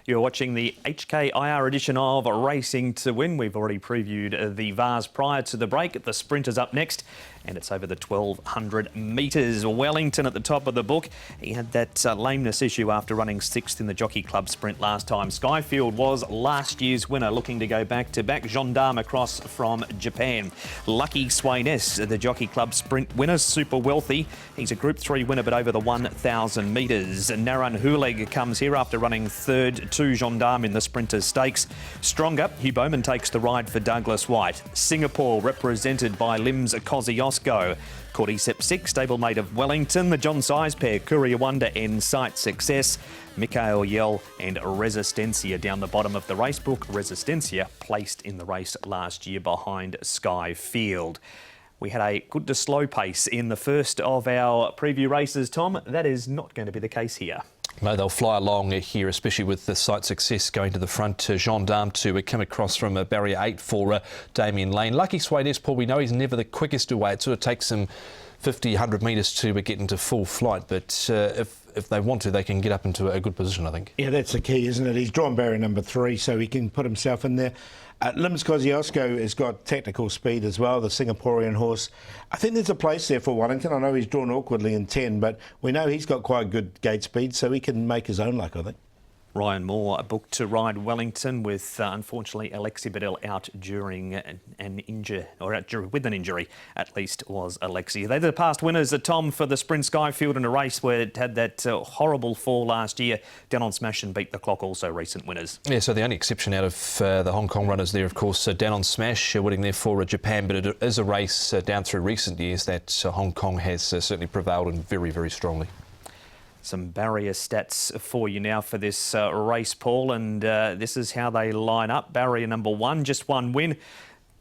You're watching the HKIR edition of Racing to Win. We've already previewed the Vars prior to the break. The Sprinter's up next, and it's over the 1,200 metres. Wellington at the top of the book. He had that lameness issue after running 6th in the Jockey Club Sprint last time. Skyfield was last year's winner, looking to go back-to-back. Gendarme across from Japan. Lucky Swainess, the Jockey Club Sprint winner, super wealthy. He's a Group 3 winner, but over the 1,000 metres. Naran Huleg comes here after running third to Gendarme in the Sprinters Stakes. Stronger, Hugh Bowman takes the ride for Douglas White. Singapore represented by Lims Kosciuszko. Cordyceps 6, stablemate of Wellington. The John Size pair, Courier Wonder and Sight Success. Mikhail Yell and Resistencia down the bottom of the race book. Resistencia placed in the race last year behind Skyfield. We had a good to slow pace in the first of our preview races, Tom. That is not going to be the case here. No, they'll fly along here, especially with the Sight Success going to the front. Gendarme to come across from barrier 8 for Damien Lane. Lucky Swainess, Paul, we know he's never the quickest away. It sort of takes him 50, 100 metres to get into full flight, but if they want to, they can get up into a good position, I think. Yeah, that's the key, isn't it? He's drawn barrier number 3, so he can put himself in there. Lims Kosciuszko has got technical speed as well, the Singaporean horse. I think there's a place there for Wellington. I know he's drawn awkwardly in 10, but we know he's got quite good gate speed, so he can make his own luck, I think. Ryan Moore booked to ride Wellington with, unfortunately, Alexi Bedell out during an injury, or with an injury, at least, was Alexi. They're the past winners, Tom, for the Sprint Skyfield in a race where it had that horrible fall last year. Down on Smash and Beat the Clock, also recent winners. Yeah, so the only exception out of the Hong Kong runners there, of course, Down on Smash, winning there for Japan, but it is a race down through recent years that Hong Kong has certainly prevailed in very, very strongly. Some barrier stats for you now for this race, Paul, and this is how they line up. Barrier number 1, just one win.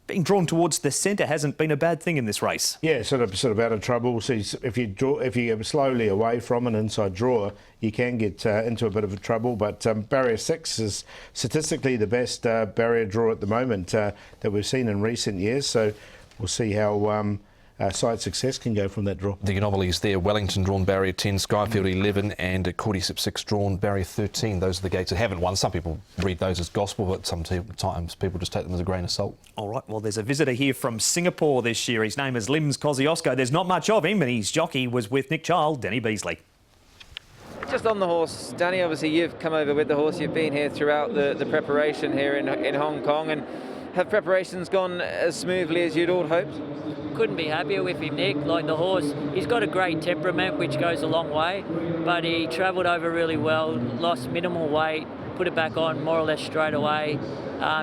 Being drawn towards the centre hasn't been a bad thing in this race. Yeah, sort of out of trouble. So if you go slowly away from an inside drawer, you can get into a bit of trouble. But barrier 6 is statistically the best barrier draw at the moment that we've seen in recent years. So we'll see how Sight Success can go from that draw. The anomalies there: Wellington drawn barrier 10, Skyfield 11, and Cordyceps 6 drawn barrier 13. Those are the gates that haven't won. Some people read those as gospel, but sometimes people just take them as a grain of salt. All right, well, there's a visitor here from Singapore this year. His name is Lims Kosciuszko. There's not much of him, and his jockey was with Nick Child, Danny Beasley. Just on the horse, Danny, obviously you've come over with the horse. You've been here throughout the preparation here in Hong Kong, and have preparations gone as smoothly as you'd all hoped? Couldn't be happier with him, Nick. Like the horse, he's got a great temperament, which goes a long way, but he travelled over really well, lost minimal weight, put it back on more or less straight away.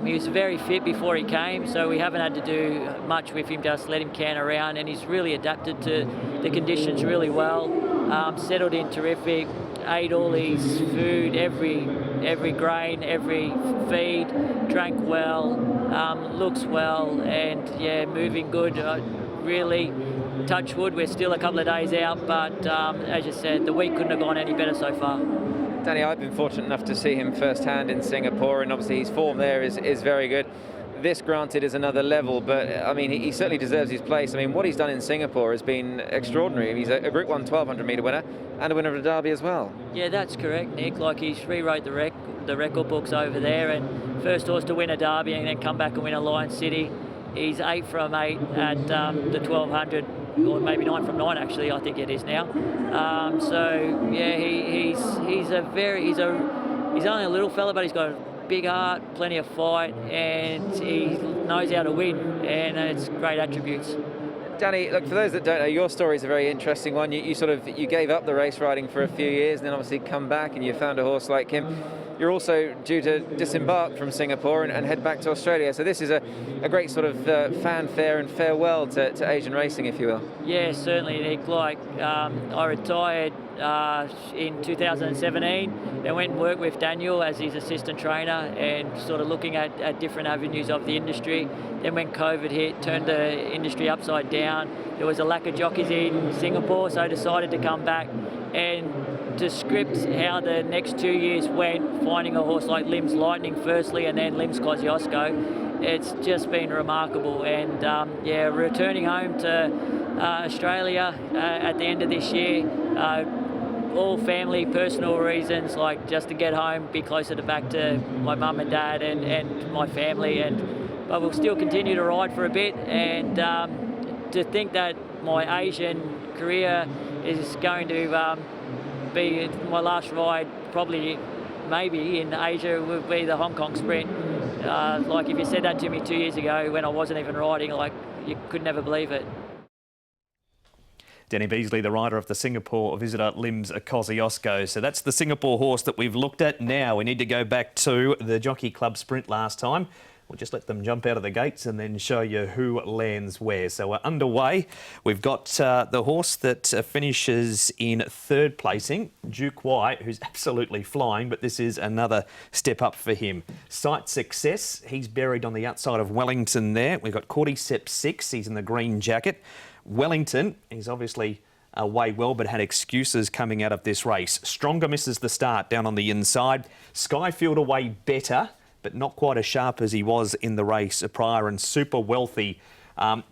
He was very fit before he came, so we haven't had to do much with him, just let him can around, and he's really adapted to the conditions really well. Settled in terrific, ate all his food, every grain, every feed, drank well, looks well, and yeah, moving good. Really, touch wood, we're still a couple of days out, but as you said, the week couldn't have gone any better so far. Danny, I've been fortunate enough to see him firsthand in Singapore, and obviously his form there is very good. This, granted, is another level, but I mean, he certainly deserves his place. I mean, what he's done in Singapore has been extraordinary. He's a Group 1 1,200 metre winner and a winner of a Derby as well. Yeah, that's correct, Nick. Like, he's rewrote the record books over there, and first horse to win a Derby and then come back and win a Lion City. He's 8 from 8 at the 1,200, or maybe 9 from 9 actually, I think it is now. So yeah, he's only a little fella, but he's got a big heart, plenty of fight, and he knows how to win, and it's great attributes. Danny, look, for those that don't know, your story is a very interesting one. You gave up the race riding for a few years, and then obviously come back and you found a horse like him. You're also due to disembark from Singapore and head back to Australia. So this is a great sort of fanfare and farewell to Asian racing, if you will. Yeah, certainly, Nick. Like, I retired in 2017, then went and worked with Daniel as his assistant trainer and sort of looking at different avenues of the industry. Then when COVID hit, turned the industry upside down. There was a lack of jockeys in Singapore, so I decided to come back and to script how the next 2 years went, finding a horse like Lims Lightning firstly and then Lims Kosciuszko. It's just been remarkable, and yeah, returning home to Australia at the end of this year, all family, personal reasons, like just to get home, be closer to back to my mum and dad and my family. But we'll still continue to ride for a bit, and to think that my Asian career is going to be my last ride, probably maybe in Asia, would be the Hong Kong Sprint. Like if you said that to me 2 years ago when I wasn't even riding, like you could never believe it. Danny Beasley, the rider of the Singapore visitor Limbs Kosciuszko. So that's the Singapore horse that we've looked at. Now we need to go back to the Jockey Club Sprint last time. We'll just let them jump out of the gates and then show you who lands where. So we're underway. We've got the horse that finishes in third placing, Duke White, who's absolutely flying, but this is another step up for him. Sight Success, he's buried on the outside of Wellington there. We've got Cordyceps 6, he's in the green jacket. Wellington, he's obviously away well, but had excuses coming out of this race. Stronger misses the start down on the inside. Skyfield away better, but not quite as sharp as he was in the race prior. And Super Wealthy,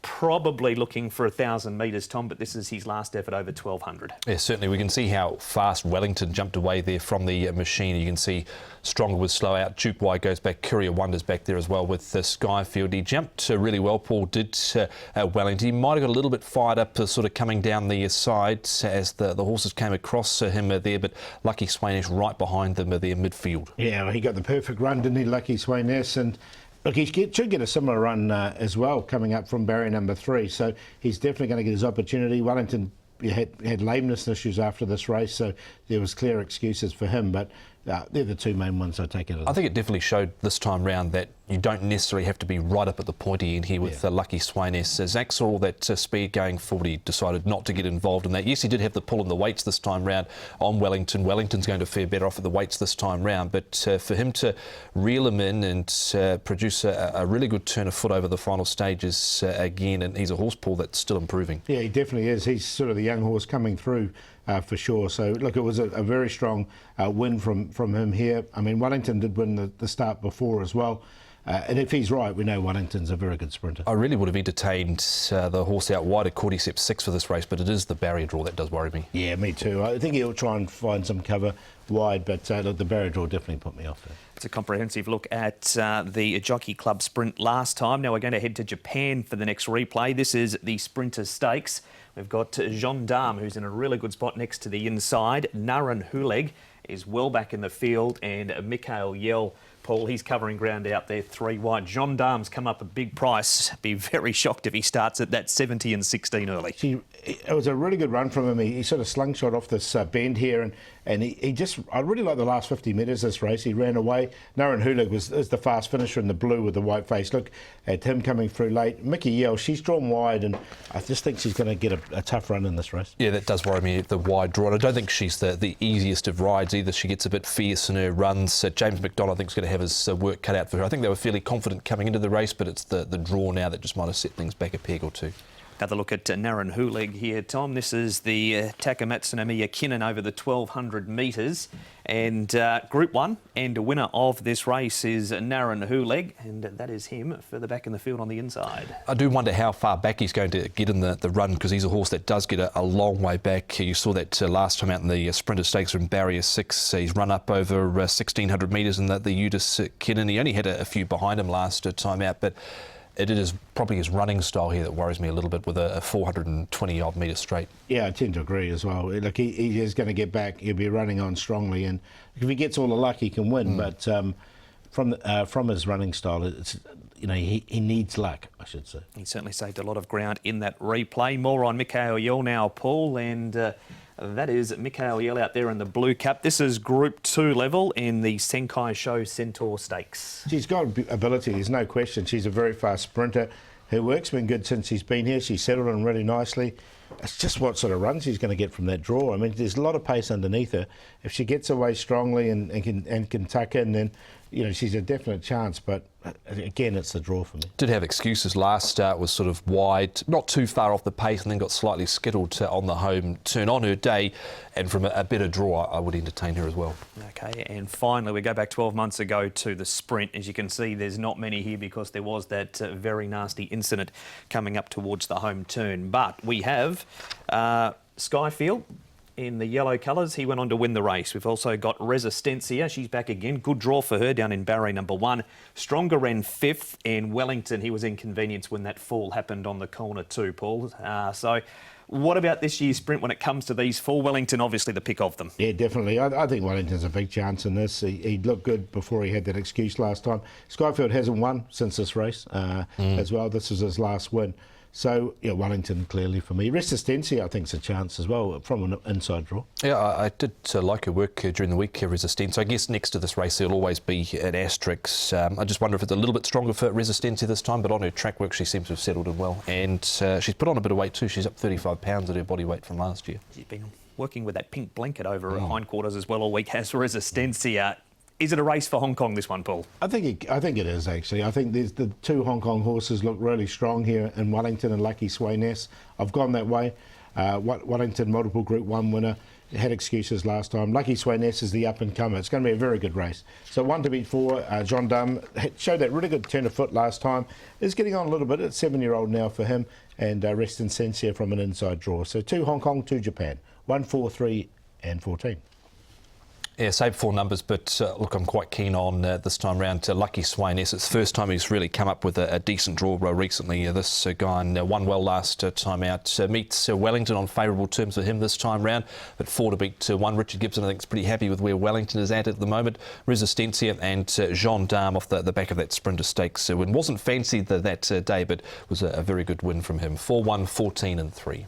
probably looking for 1,000 metres, Tom, but this is his last effort over 1,200. Yeah, certainly. We can see how fast Wellington jumped away there from the machine. You can see Stronger was slow out. Duke White goes back. Courier Wonders back there as well with Skyfield. He jumped really well, Paul did, Wellington. He might have got a little bit fired up sort of coming down the side as the horses came across him there, but Lucky Swainish right behind them there midfield. Yeah, well, he got the perfect run, didn't he, Lucky Swainish? And look, he should get a similar run as well coming up from barrier number 3, so he's definitely going to get his opportunity. Wellington had lameness issues after this race, so there was clear excuses for him, but they're the two main ones I take out of I think it definitely showed this time round that you don't necessarily have to be right up at the pointy end here with Lucky Swainish. Zach saw all that speed going forward. He decided not to get involved in that. Yes, he did have the pull in the weights this time round on Wellington. Wellington's going to fare better off at the weights this time round, but for him to reel him in and produce a really good turn of foot over the final stages again, and he's a horse, Paul, that's still improving. Yeah, he definitely is. He's sort of the young horse coming through for sure. So, look, it was a very strong win from him here. I mean, Wellington did win the start before as well. And if he's right, we know Wellington's a very good sprinter. I really would have entertained the horse out wide at Cordyceps 6 for this race, but it is the barrier draw that does worry me. Yeah, me too. I think he'll try and find some cover wide, but look, the barrier draw definitely put me off there. It's a comprehensive look at the Jockey Club Sprint last time. Now we're going to head to Japan for the next replay. This is the Sprinter Stakes. We've got Gendarme, who's in a really good spot next to the inside. Naran Huleg is well back in the field, and Mikhail Yell, Paul, he's covering ground out there 3 wide. Gendarme's come up a big price. Be very shocked if he starts at that 70 and 16 early. It was a really good run from him. He sort of slingshot off this bend here, and he just, I really like the last 50 metres this race. He ran away. Naran Hulig is the fast finisher in the blue with the white face. Look at him coming through late. Mickey Yell, she's drawn wide, and I just think she's going to get a tough run in this race. Yeah, that does worry me, the wide draw. And I don't think she's the easiest of rides either. She gets a bit fierce in her runs. James McDonald, I think, is going to have his work cut out for her. I think they were fairly confident coming into the race, but it's the draw now that just might have set things back a peg or two. Another look at Naran Hulig here, Tom. This is the Takamatsunami Kinnan over the 1,200 metres. And Group 1 and a winner of this race is Naran Hulig, and that is him further back in the field on the inside. I do wonder how far back he's going to get in the run, because he's a horse that does get a long way back. You saw that last time out in the Sprinter Stakes from Barrier 6. He's run up over 1,600 metres in the Udis Kinnan. He only had a few behind him last time out, but it is probably his running style here that worries me a little bit with a 420-odd metre straight. Yeah, I tend to agree as well. Look, he is going to get back. He'll be running on strongly, and if he gets all the luck, he can win. But from his running style, it's, you know, he needs luck, I should say. He certainly saved a lot of ground in that replay. More on Mikhail Yell now, Paul, and that is Mikhail Yell out there in the blue cap. This is Group 2 level in the Senkai Show Centaur Stakes. She's got ability, there's no question. She's a very fast sprinter. Her work's been good since she's been here. She's settled in really nicely. It's just what sort of run she's going to get from that draw. I mean, there's a lot of pace underneath her. If she gets away strongly and can tuck in, then, you know, she's a definite chance. But again, it's the draw for me. Did have excuses. Last start was sort of wide, not too far off the pace, and then got slightly skittled on the home turn on her day. And from a better draw, I would entertain her as well. Okay, and finally, we go back 12 months ago to the sprint. As you can see, there's not many here because there was that very nasty incident coming up towards the home turn. But we have Skyfield in the yellow colours. He went on to win the race. We've also got Resistencia. She's back again. Good draw for her down in Barry number 1. Stronger ran 5th, and Wellington, he was inconvenienced when that fall happened on the corner too, Paul. So what about this year's sprint when it comes to these four? Wellington, obviously the pick of them. Yeah, definitely. I think Wellington's a big chance in this. He looked good before he had that excuse last time. Skyfield hasn't won since this race as well. This is his last win. So, yeah, Wellington clearly for me. Resistencia, I think, is a chance as well from an inside draw. Yeah, I did like her work during the week, Resistencia. I guess next to this race there'll always be an asterisk. I just wonder if it's a little bit stronger for Resistencia this time, but on her track work she seems to have settled in well. And she's put on a bit of weight too. She's up 35 pounds at her body weight from last year. She's been working with that pink blanket over her hindquarters as well all week, has Resistencia. Is it a race for Hong Kong, this one, Paul? I think it is, actually. I think there's the two Hong Kong horses look really strong here in Wellington and Lucky Sweynesse. I've gone that way. Wellington, multiple Group 1 winner, had excuses last time. Lucky Sweynesse is the up-and-comer. It's going to be a very good race. So 1 to beat 4, Gendarme showed that really good turn of foot last time. Is getting on a little bit. It's 7-year-old now for him. And Resistencia from an inside draw. So 2 Hong Kong, 2 Japan. 1, 4, 3 and 14. Yeah, save 4 numbers, but look, I'm quite keen on this time round to Lucky Sweynesse. It's the first time he's really come up with a decent draw recently. This guy won well last time out. Meets Wellington on favourable terms for him this time round, but 4 to beat 1. Richard Gibson, I think, is pretty happy with where Wellington is at the moment. Resistencia and Gendarme off the back of that Sprinter Stakes win. Wasn't fancy that day, but was a very good win from him. 4-1, 14 and 3.